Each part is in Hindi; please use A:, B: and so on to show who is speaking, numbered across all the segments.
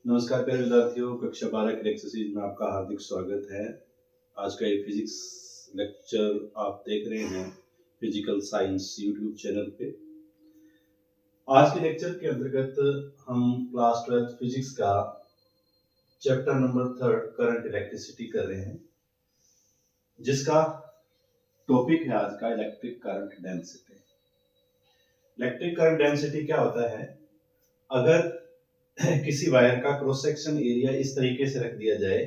A: नमस्कार प्यारे विद्यार्थियों, कक्षा 12 के एक्सरसाइज में आपका हार्दिक स्वागत है। आज का ये फिजिक्स लेक्चर आप देख रहे हैं फिजिकल साइंस यूट्यूब चैनल पे। आज के लेक्चर के अंतर्गत हम क्लास 12 फिजिक्स का चैप्टर नंबर 3 करंट इलेक्ट्रिसिटी कर रहे हैं, जिसका टॉपिक है आज का electric current density. Electric current density क्या होता है? अगर किसी वायर का क्रॉस सेक्शन एरिया इस तरीके से रख दिया जाए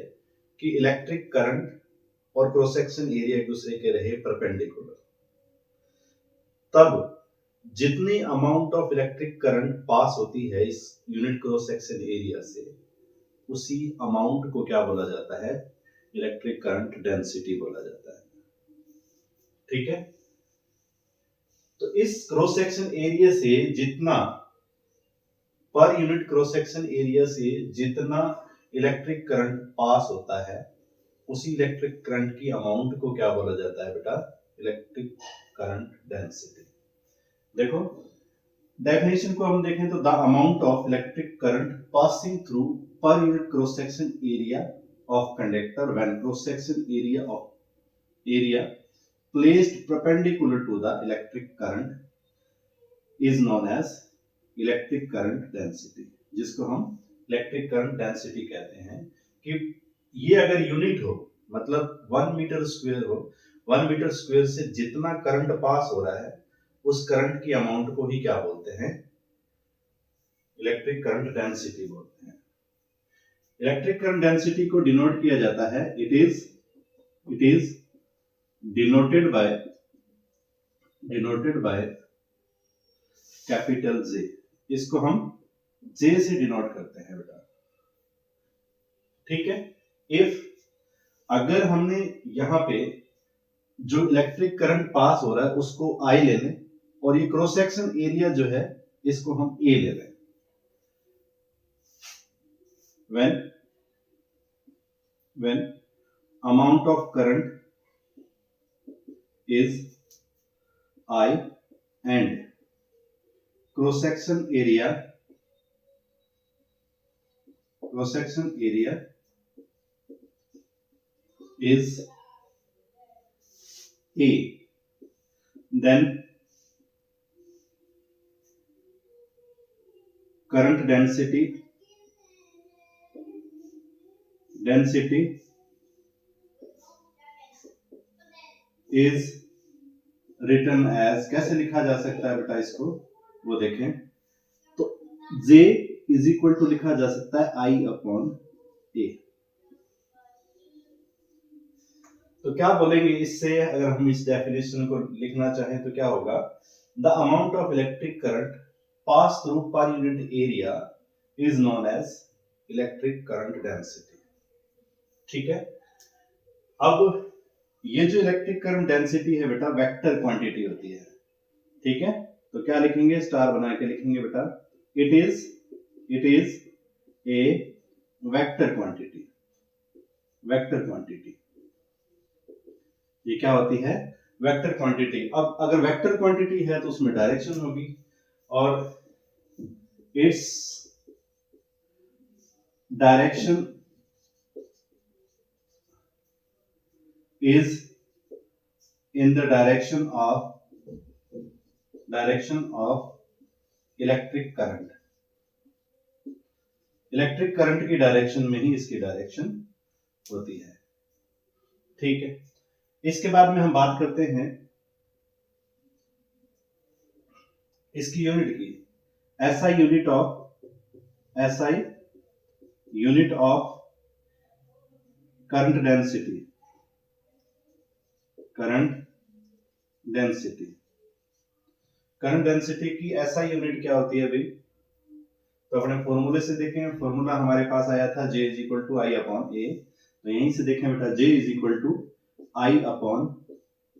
A: कि इलेक्ट्रिक करंट और क्रॉस सेक्शन एरिया एक दूसरे के रहे परपेंडिकुलर, तब जितनी अमाउंट ऑफ इलेक्ट्रिक करंट पास होती है इस यूनिट क्रॉस सेक्शन एरिया से, उसी अमाउंट को क्या बोला जाता है? इलेक्ट्रिक करंट डेंसिटी बोला जाता है। ठीक है, तो इस क्रॉस सेक्शन एरिया से जितना per unit cross section area से जितना इलेक्ट्रिक करंट पास होता है, उसी इलेक्ट्रिक करंट की अमाउंट को क्या बोला जाता है बेटा? Electric current density. देखो डेफिनेशन को हम देखें तो the amount of electric current passing through per unit cross section area of conductor when cross section area placed perpendicular to the electric current is known as electric current density, जिसको हम इलेक्ट्रिक करंट डेंसिटी कहते हैं। कि ये अगर यूनिट हो, मतलब 1 मीटर स्क्वायर हो, 1 मीटर स्क्वायर से जितना करंट पास हो रहा है उस करंट की अमाउंट को ही क्या बोलते हैं? इलेक्ट्रिक करंट डेंसिटी बोलते हैं। इलेक्ट्रिक करंट डेंसिटी को डिनोट किया जाता है, it is denoted by capital J. इसको हम जे से डिनोट करते हैं बेटा। ठीक है, इफ अगर हमने यहां पे जो इलेक्ट्रिक करंट पास हो रहा है उसको आई ले लें और ये क्रॉस सेक्शन एरिया जो है इसको हम ए ले लें, when amount of current is I and cross section area is A, then current density is written as, कैसे लिखा जा सकता है बेटा इसको? वो देखें तो J इज इक्वल टू लिखा जा सकता है I अपॉन A। तो क्या बोलेंगे इससे? अगर हम इस डेफिनेशन को लिखना चाहें तो क्या होगा? The amount of electric current pass through per unit area is known as electric current density. ठीक है, अब ये जो इलेक्ट्रिक करंट डेंसिटी है बेटा वेक्टर क्वांटिटी होती है। ठीक है, तो क्या लिखेंगे? स्टार बना के लिखेंगे बेटा, it is a vector quantity. ये क्या होती है? Vector quantity. अब अगर वेक्टर क्वांटिटी है तो उसमें डायरेक्शन होगी, और its direction is in the direction of electric current. Electric current की डायरेक्शन में ही इसकी डायरेक्शन होती है। ठीक है, इसके बाद में हम बात करते हैं इसकी यूनिट की। SI unit of current density की SI यूनिट क्या होती है भाई? तो अपने फॉर्मूले से देखें, फॉर्मूला हमारे पास आया था J is equal to I upon A. तो यहीं से देखें बेटा, J is equal to I upon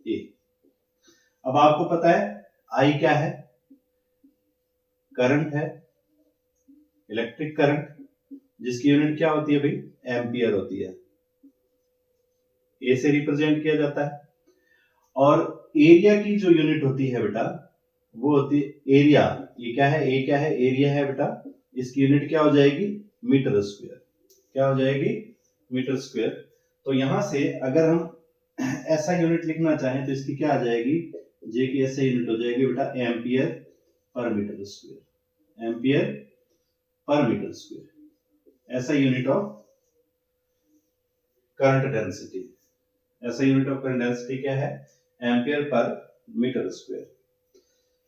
A: A. अब आपको पता है I क्या है? करंट है, इलेक्ट्रिक करंट, जिसकी यूनिट क्या होती है भाई? एम्पियर होती है। ए से रिप्रेजेंट किया जाता है। और एरिया की जो यूनिट होती है बेटा वो होती है एरिया। ये क्या है? ए क्या है? एरिया है बेटा। इसकी यूनिट क्या हो जाएगी? Meter square. क्या हो जाएगी? Meter square. तो यहां से अगर हम ऐसा यूनिट लिखना चाहें तो इसकी क्या आ जाएगी? जे की ऐसा यूनिट हो जाएगी बेटा ampere per metre square. Ampere per metre square ऐसा यूनिट ऑफ करंट डेंसिटी। ऐसा यूनिट ऑफ करंट डेंसिटी क्या है? Ampere per metre square.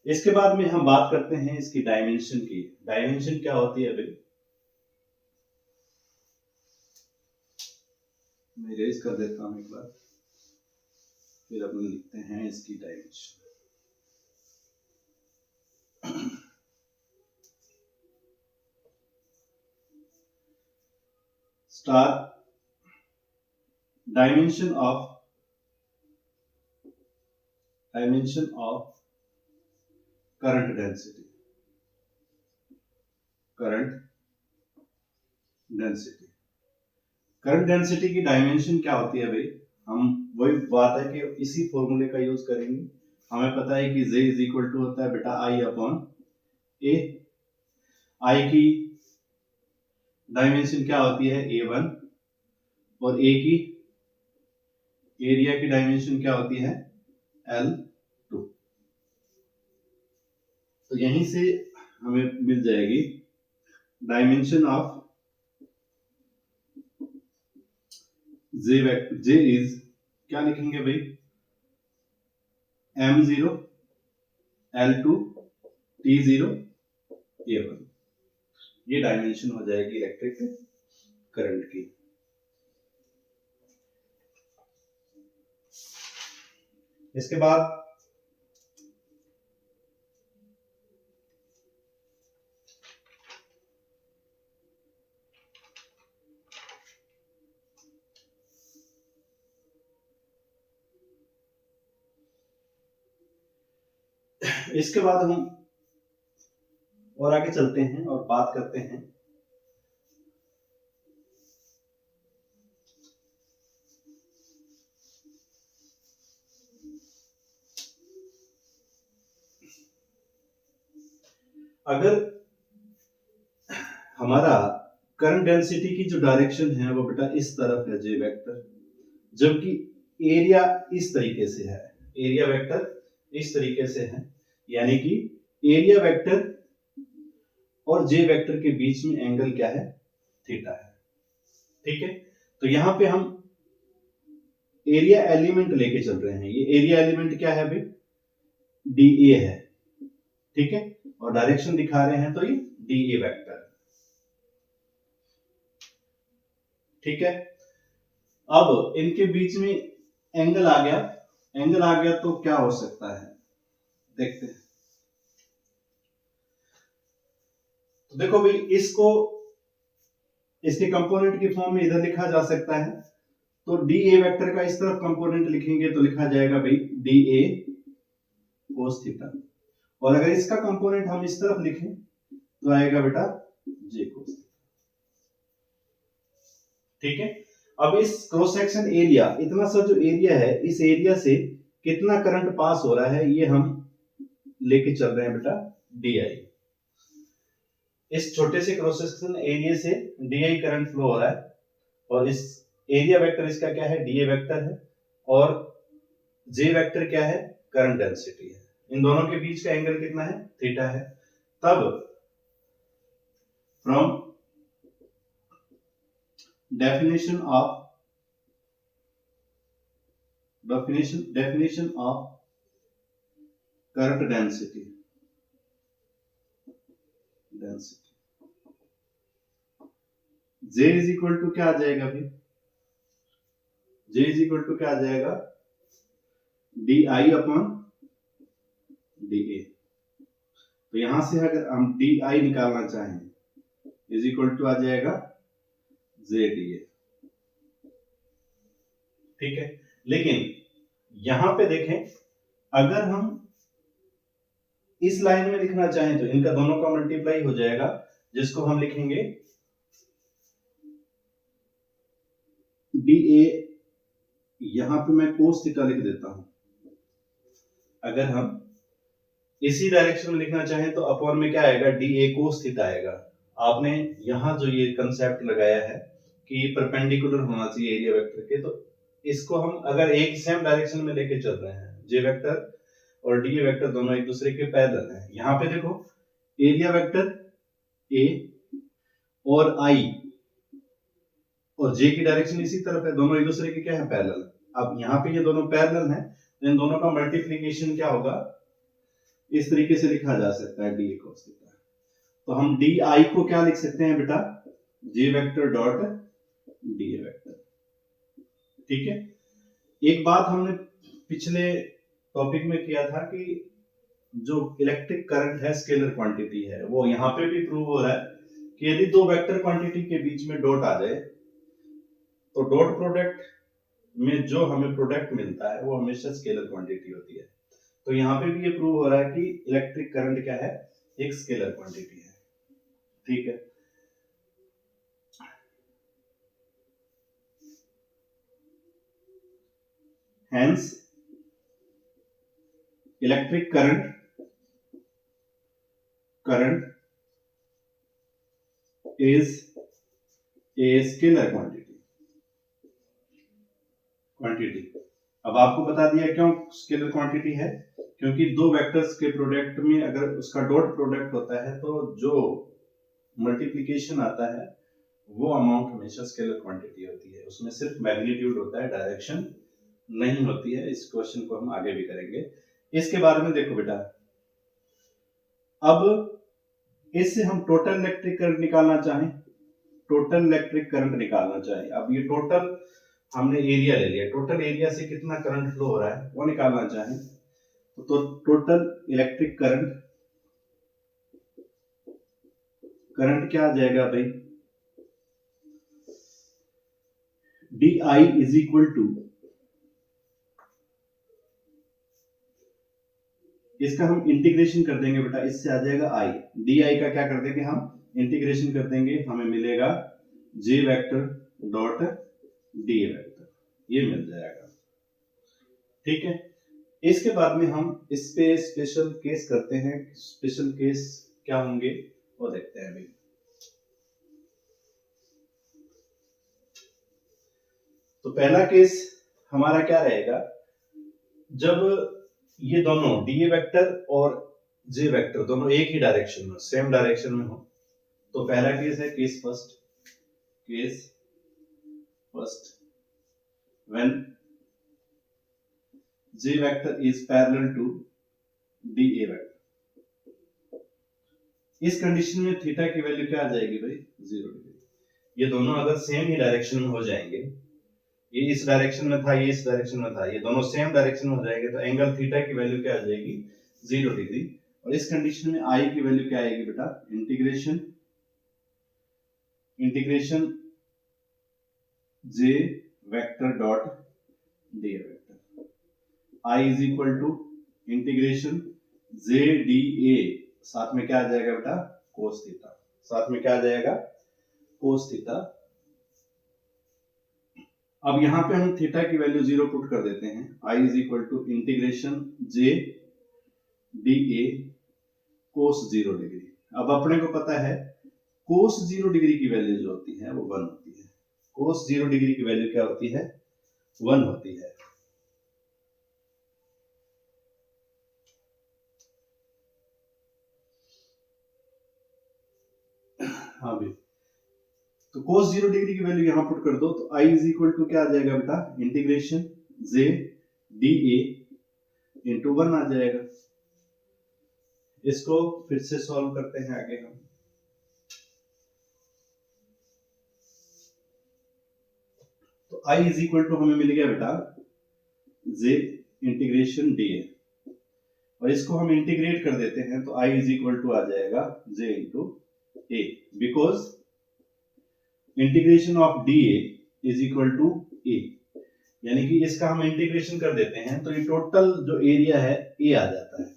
A: इसके बाद में हम बात करते हैं इसकी डायमेंशन की। डायमेंशन क्या होती है भाई? मैं इरेज कर देता हूं एक बार, फिर अपन लिखते हैं इसकी dimension. Star dimension of current density. Current density, current density की डायमेंशन क्या होती है भाई? हम वही बात है कि इसी फॉर्मूले का यूज करेंगे। हमें पता है कि J इज इक्वल टू होता है बेटा I अपॉन A। I की डायमेंशन क्या होती है? A1 और A की एरिया की डायमेंशन क्या होती है? L2। तो यहीं से हमें मिल जाएगी dimension of J vector. J is क्या लिखेंगे भाई? M0 L2 T0 A1। ये डायमेंशन हो जाएगी इलेक्ट्रिक करंट की। इसके बाद हम और आगे चलते हैं और बात करते हैं अगर हमारा करंट डेंसिटी की जो डायरेक्शन है वो बेटा इस तरफ है J वेक्टर, जबकि एरिया इस तरीके से है। एरिया वेक्टर इस तरीके से है, यानी कि एरिया वेक्टर और J वेक्टर के बीच में एंगल क्या है? थीटा है। ठीक है, तो यहां पे हम एरिया एलिमेंट लेके चल रहे हैं। ये एरिया एलिमेंट क्या है भाई? DA है। ठीक है, और डायरेक्शन दिखा रहे हैं तो ये DA वेक्टर। ठीक है, अब इनके बीच में एंगल आ गया। एंगल आ गया तो क्या हो सकता है? देखते हैं। तो देखो भाई, इसको इसके कंपोनेंट की फॉर्म में इधर लिखा जा सकता है। तो DA वेक्टर का इस तरफ कंपोनेंट लिखेंगे तो लिखा जाएगा भाई DA cos थीटा, और अगर इसका कंपोनेंट हम इस तरफ लिखें तो आएगा बेटा J cos थीटा। ठीक है, अब इस क्रॉस सेक्शन एरिया, इतना सा जो एरिया है, इस एरिया से कितना करंट पास हो रहा है ये हम लेके चल रहे हैं बेटा DI। इस छोटे से क्रॉस सेक्शन एरिया से DI करंट फ्लो हो रहा है, और इस एरिया वेक्टर इसका क्या है? DA वेक्टर है, और J वेक्टर क्या है? करंट डेंसिटी है। इन दोनों के बीच का एंगल कितना है? थीटा है। तब from definition of current density J is equal to क्या आ जाएगा भाई? J is equal to क्या आ जाएगा? DI upon DA। तो यहां से अगर हम DI निकालना चाहें इज इक्वल टू आ जाएगा JDA। ठीक है, लेकिन यहां पे देखें, अगर हम इस लाइन में लिखना चाहें तो इनका दोनों का मल्टीप्लाई हो जाएगा, जिसको हम लिखेंगे DA। यहां पे मैं cos थीटा लिख देता हूं। अगर हम इसी डायरेक्शन में लिखना चाहें तो अपॉन में क्या आएगा? DA cos थीटा आएगा। आपने यहाँ जो ये कंसेप्ट लगाया है कि परपेंडिकुलर होना चाहिए एरिया वेक्टर के, तो इसको हम अगर एक सेम डायरेक्शन में लेके चल रहे हैं, जे वेक्टर और डी वेक्टर दोनों एक दूसरे के पैरेलल हैं। यहाँ पे देखो एरिया वेक्टर ए और आई और जे की डायरेक्शन इसी तरफ है, दोनों एक दूसरे के क्या है, पैरेलल। अब यहाँ पे ये दोनों पैरेलल हैं, तो इन दोनों का मल्टीप्लीकेशन क्या होगा, इस तरीके से लिखा जा सकता है डी cos थीटा। तो हम डी आई को क्या लिख सकते हैं बेटा, जे वेक्टर डॉट डी वेक्टर। ठीक है। एक बात हमने पिछले टॉपिक में किया था कि जो इलेक्ट्रिक करंट है स्केलर क्वांटिटी है, वो यहाँ पे भी प्रूव हो रहा है कि यदि दो वेक्टर क्वांटिटी के बीच में डॉट आ जाए तो डॉट प्रोडक्ट में जो हमें प्रोडक्ट मिलता है वो हमेशा स्केलर क्वांटिटी होती है। तो यहाँ पे भी ये प्रूव हो रहा है कि इलेक्ट्रिक करंट क्या है, एक स्केलर क्वांटिटी है। ठीक है। Hence, electric current is a scalar quantity। अब आपको बता दिया क्यों स्केलर क्वांटिटी है, क्योंकि दो वेक्टर्स के प्रोडक्ट में अगर उसका डॉट प्रोडक्ट होता है तो जो मल्टीप्लिकेशन आता है वो अमाउंट हमेशा स्केलर क्वांटिटी होती है, उसमें सिर्फ मैग्नीट्यूड होता है, डायरेक्शन नहीं होती है। इस क्वेश्चन को हम आगे भी करेंगे। इसके बारे में देखो बेटा, अब इससे हम टोटल इलेक्ट्रिक करंट निकालना चाहें, टोटल इलेक्ट्रिक करंट निकालना चाहें, अब ये टोटल हमने एरिया ले लिया, टोटल एरिया से कितना करंट फ्लो हो रहा है वो निकालना चाहें तो टोटल इलेक्ट्रिक करंट क्या आ जाएगा भाई, D I is equal to, इसका हम इंटीग्रेशन कर देंगे बेटा, इससे आ जाएगा आई, डी आई का क्या कर देंगे हम, इंटीग्रेशन कर देंगे, हमें मिलेगा जे वेक्टर डॉट डी वेक्टर, ये मिल जाएगा। ठीक है। इसके बाद में हम इस पे स्पेशल केस करते हैं, स्पेशल केस क्या होंगे वो देखते हैं अभी। तो पहला केस हमारा क्या रहेगा, जब ये दोनों डी वेक्टर और जे वेक्टर दोनों एक ही डायरेक्शन में, सेम डायरेक्शन में हो, तो पहला केस है case first when J vector is parallel to D A vector. इस कंडीशन में थीटा की वैल्यू क्या आ जाएगी भाई, 0 डिग्री। ये दोनों अगर सेम ही डायरेक्शन में हो जाएंगे, ये इस डायरेक्शन में था, ये इस डायरेक्शन में था, ये दोनों सेम डायरेक्शन में हो जाएंगे तो एंगल थीटा की वैल्यू क्या आ जाएगी, 0 डिग्री। और इस कंडीशन में आई की वैल्यू क्या आएगी बेटा, integration J vector dot D vector, I is equal to integration J D A, साथ में क्या आ जाएगा बेटा, कोस थीटा, साथ में क्या आ जाएगा, कोस थीटा। अब यहां पे हम थीटा की वैल्यू 0 पुट कर देते हैं, I is equal to integration J D A cos 0 degree. अब अपने को पता है कोस 0 डिग्री की वैल्यू जो होती है वो 1 होती है, कोस 0 डिग्री की वैल्यू क्या होती है, 1 होती है। हाँ भी, तो cos 0 डिग्री की वैल्यू यहां पुट कर दो तो i इज इक्वल टू क्या आ जाएगा बेटा, integration J D A into 1 आ जाएगा। इसको फिर से सॉल्व करते हैं आगे हम। तो i इज इक्वल टू हमें मिल गया बेटा जे इंटीग्रेशन डी ए, और इसको हम इंटीग्रेट कर देते हैं तो i इज इक्वल टू आ जाएगा J into A, because integration of d A is equal to A, यानी कि इसका हम इंटीग्रेशन कर देते हैं तो ये टोटल जो एरिया है ए आ जाता है,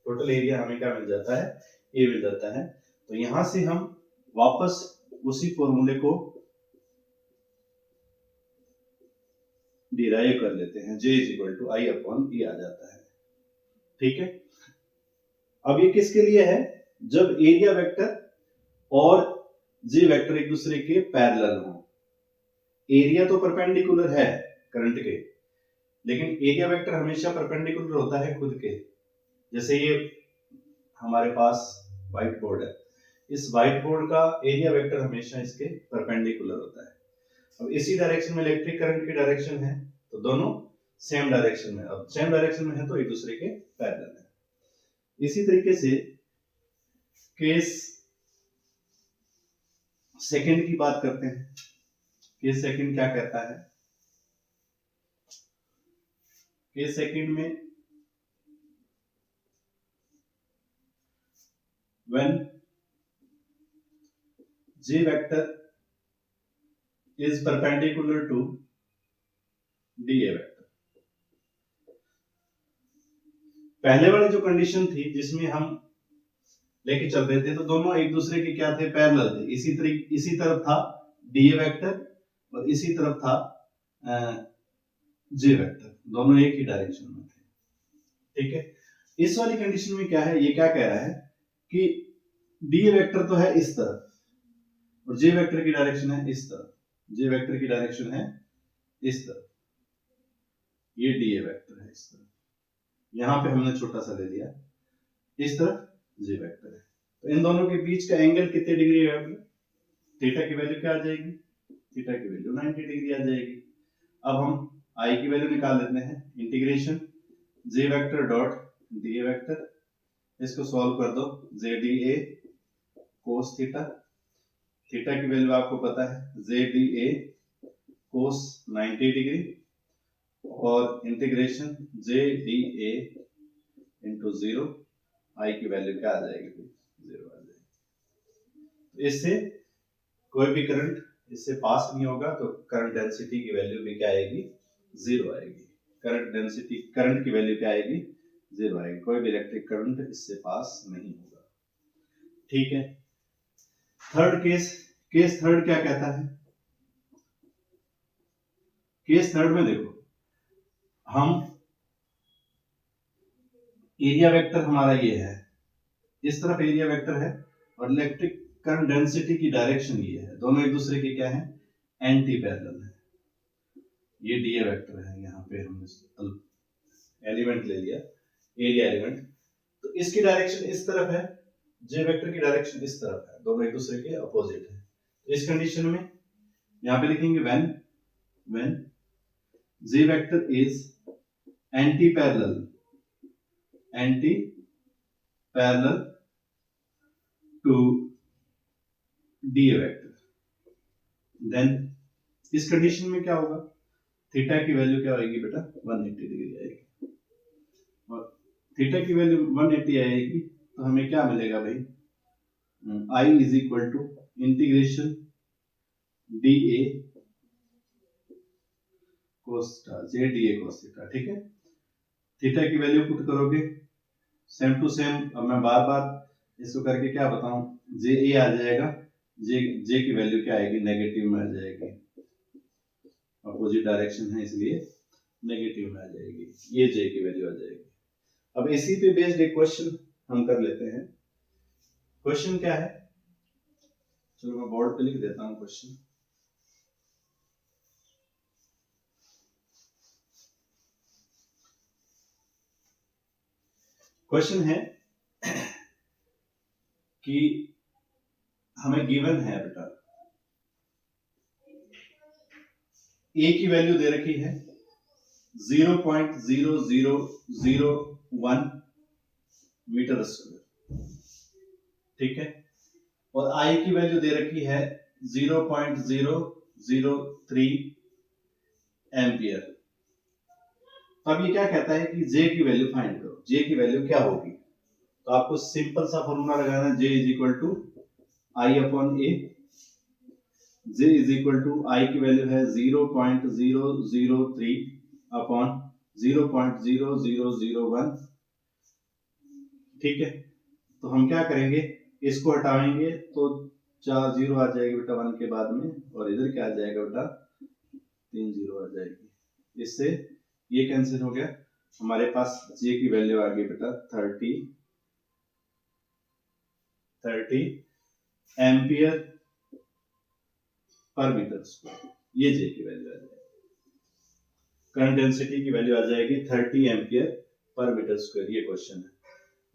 A: टोटल एरिया हमें क्या मिल जाता है, ए मिल जाता है। तो यहां से हम वापस उसी फॉर्मूले को डिराइव कर लेते हैं, J is equal to I upon A आ जाता है। ठीक है। अब ये किसके लिए है, जब एरिया वेक्टर और जे वेक्टर एक दूसरे के पैरेलल हो। एरिया तो परपेंडिकुलर है करंट के, लेकिन एरिया वेक्टर हमेशा परपेंडिकुलर होता है खुद के। जैसे ये हमारे पास व्हाइट बोर्ड है, इस व्हाइट बोर्ड का एरिया वेक्टर हमेशा इसके परपेंडिकुलर होता है। अब इसी डायरेक्शन में इलेक्ट्रिक करंट की डायरेक्शन है, तो दोनों सेम डायरेक्शन में, अब सेम डायरेक्शन में है तो एक दूसरे के पैरेलल है। इसी तरीके से केस सेकंड की बात करते हैं। केस सेकंड क्या कहता है? केस सेकंड में when J vector is perpendicular to DA vector। पहले वाली जो कंडीशन थी जिसमें हम लेके चल रहे थे, तो दोनों एक दूसरे के क्या थे? पैरेलल थे। इसी तरफ था DA वेक्टर और इसी तरफ था J वेक्टर, दोनों एक ही डायरेक्शन में थे। ठीक है, इस वाली कंडीशन में क्या है? ये क्या कह रहा है कि DA वेक्टर तो है इस तरफ और J वेक्टर की डायरेक्शन है इस तरफ। J वेक्टर की डायरेक्शन है इस तरफ, ये DA वेक्टर है इस तरफ, यहां पे हमने छोटा सा ले लिया, इस तरफ J वेक्टर है। तो इन दोनों के बीच का एंगल कितने डिग्री है? थीटा की वैल्यू क्या आ जाएगी? थीटा की वैल्यू 90 डिग्री आ जाएगी। अब हम I की वैल्यू निकाल लेते हैं। Integration J vector dot DA vector, इसको सॉल्व कर दो। ZDA cos थीटा, थीटा की वैल्यू आपको पता है ZDA cos 90 डिग्री, और इंटीग्रेशन ZDA इंटू 0, I की वैल्यू क्या आ जाएगी? 0 आ जाएगी। इससे कोई भी करंट इससे पास नहीं होगा, तो करंट डेंसिटी की वैल्यू भी क्या आएगी? 0 आएगी। करंट डेंसिटी, करंट की वैल्यू क्या आएगी? 0 आएगी। कोई भी इलेक्ट्रिक करंट इससे पास नहीं होगा। ठीक है, थर्ड केस, केस थर्ड क्या कहता है? केस थर्ड में देखो, हम एरिया वेक्टर हमारा ये है, इस तरफ एरिया वेक्टर है और इलेक्ट्रिक करंट डेंसिटी की डायरेक्शन ये है, दोनों एक दूसरे के क्या है? एंटी पैरेलल है। ये DA वेक्टर है, यहाँ पे हमने एलिमेंट ले लिया, एरिया एलिमेंट, तो इसकी डायरेक्शन इस तरफ है, J वेक्टर की डायरेक्शन इस तरफ है, दोनों एक दूसरे के अपोजिट है। तो इस कंडीशन में यहाँ पे लिखेंगे when J vector is anti parallel to DA vector, then इस कंडीशन में क्या होगा? थीटा की वैल्यू क्या आएगी बेटा? 180 डिग्री आएगी। और थीटा की वैल्यू 180 आएगी तो हमें क्या मिलेगा भाई? I is equal to integration DA cos ZDA cos theta. ठीक है, थीटा की वैल्यू पुट करोगे सेम टू सेम। अब मैं बार बार इसको करके क्या बताऊं? JA आ जाएगा, J की वैल्यू क्या आएगी? नेगेटिव में आ जाएगी, अपोजिट डायरेक्शन है इसलिए नेगेटिव में आ जाएगी, ये J की वैल्यू आ जाएगी। अब इसी पे बेस्ड एक क्वेश्चन हम कर लेते हैं। क्वेश्चन क्या है? चलो मैं बोर्ड पे लिख देता हूं क्वेश्चन। क्वेश्चन है कि हमें गिवन है बेटा, A की वैल्यू दे रखी है 0.0001 मीटर स्क्वायर, ठीक है, और I की वैल्यू दे रखी है 0.003 एम्पियर। तो अब ये क्या कहता है कि J की वैल्यू फाइंड करो। J की वैल्यू क्या होगी? तो आपको सिंपल सा फॉर्मूला लगाना है, J is equal to I upon A। J is equal to I की वैल्यू है 0.003 अपॉन 0.0001। ठीक है, तो हम क्या करेंगे? इसको हटाएंगे तो 4 जीरो आ जाएगी बेटा 1 के बाद में, और इधर क्या आ जाएगा बेटा? 3 जीरो आ जाएगी। इससे ये कैंसिल हो गया, हमारे पास J की वैल्यू आ गई बेटा 30 एम्पियर पर मीटर स्क्वायर, ये जे की वैल्यू आ जाएगी। करंट डेंसिटी की वैल्यू आ जाएगी 30 एम्पियर पर मीटर स्क्वायर। ये क्वेश्चन है।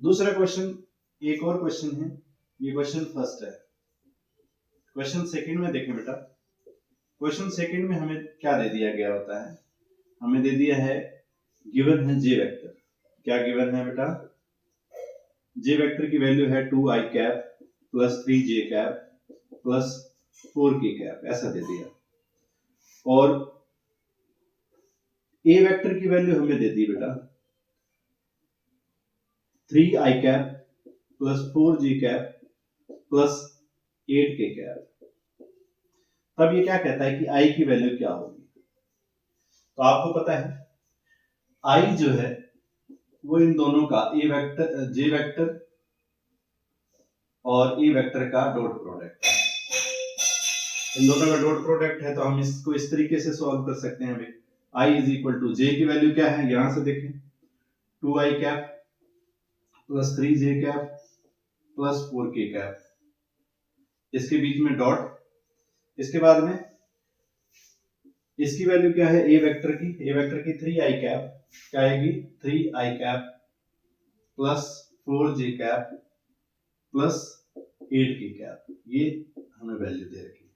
A: दूसरा क्वेश्चन, एक और क्वेश्चन है, ये क्वेश्चन फर्स्ट है। क्वेश्चन सेकंड में देखें बेटा, क्वेश्चन सेकंड में हमें क्या दे दिया गया होता है, हमें दे दिया है, गिवन है जे वेक्टर। क्या गिवन है बेटा, जे वेक्टर की वैल्यू है 2i cap plus 3j cap plus 4k cap, ऐसा दे दिया। और ए वेक्टर की वैल्यू हमें दे दी बेटा 3i cap plus 4j cap plus 8k cap. तब ये क्या कहता है कि i की वैल्यू क्या होगी। तो आपको पता है i जो है वो इन दोनों का ए वेक्टर, जे वेक्टर और ए वेक्टर का डॉट प्रोडक्ट है। इन दोनों का डॉट प्रोडक्ट है, तो हम इसको इस तरीके से सॉल्व कर सकते हैं। i इज इक्वल टू जे की वैल्यू क्या है, यहां से देखें 2i cap plus 3j cap plus 4k cap, इसके बीच में डॉट। इसके बाद में इसकी वैल्यू क्या है, ए वेक्टर की 3i कैप क्या आएगी, 3i cap plus 4j cap plus 8k cap. ये हमें वैल्यू दे रखी है,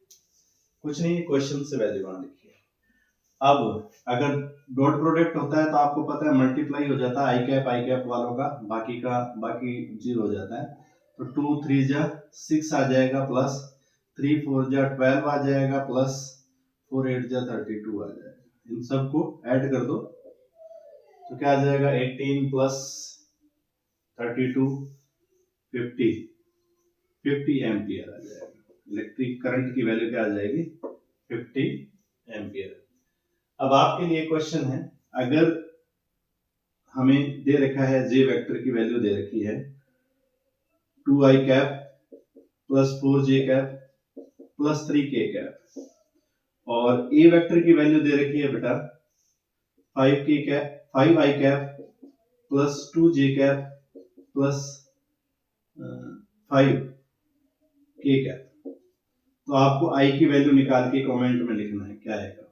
A: कुछ नहीं, क्वेश्चन से वैल्यू वहां लिखी है। अब अगर डॉट प्रोडक्ट होता है तो आपको पता है मल्टीप्लाई हो जाता है आई कैप वालों का बाकी जीरो हो जाता है। तो 2 3 जा 6 आ जाएगा प्लस 3 4 जा 12 आ जाएगा प्लस 4 8 जा 32 आ जाएगा। इन सबको ऐड कर दो तो क्या आ जाएगा 18 प्लस 32 50 एम्पियर आ जाएगा। इलेक्ट्रिक करंट की वैल्यू क्या आ जाएगी 50 एम्पियर। अब आपके लिए क्वेश्चन है, अगर हमें दे रखा है जे वेक्टर की वैल्यू दे रखी है 2i cap plus 4j cap plus 3k cap, और ए वेक्टर की वैल्यू दे रखी है बेटा 5i cap plus 2j cap plus 5k cap. तो आपको i की वैल्यू निकाल के कमेंट में लिखना है क्या आएगा।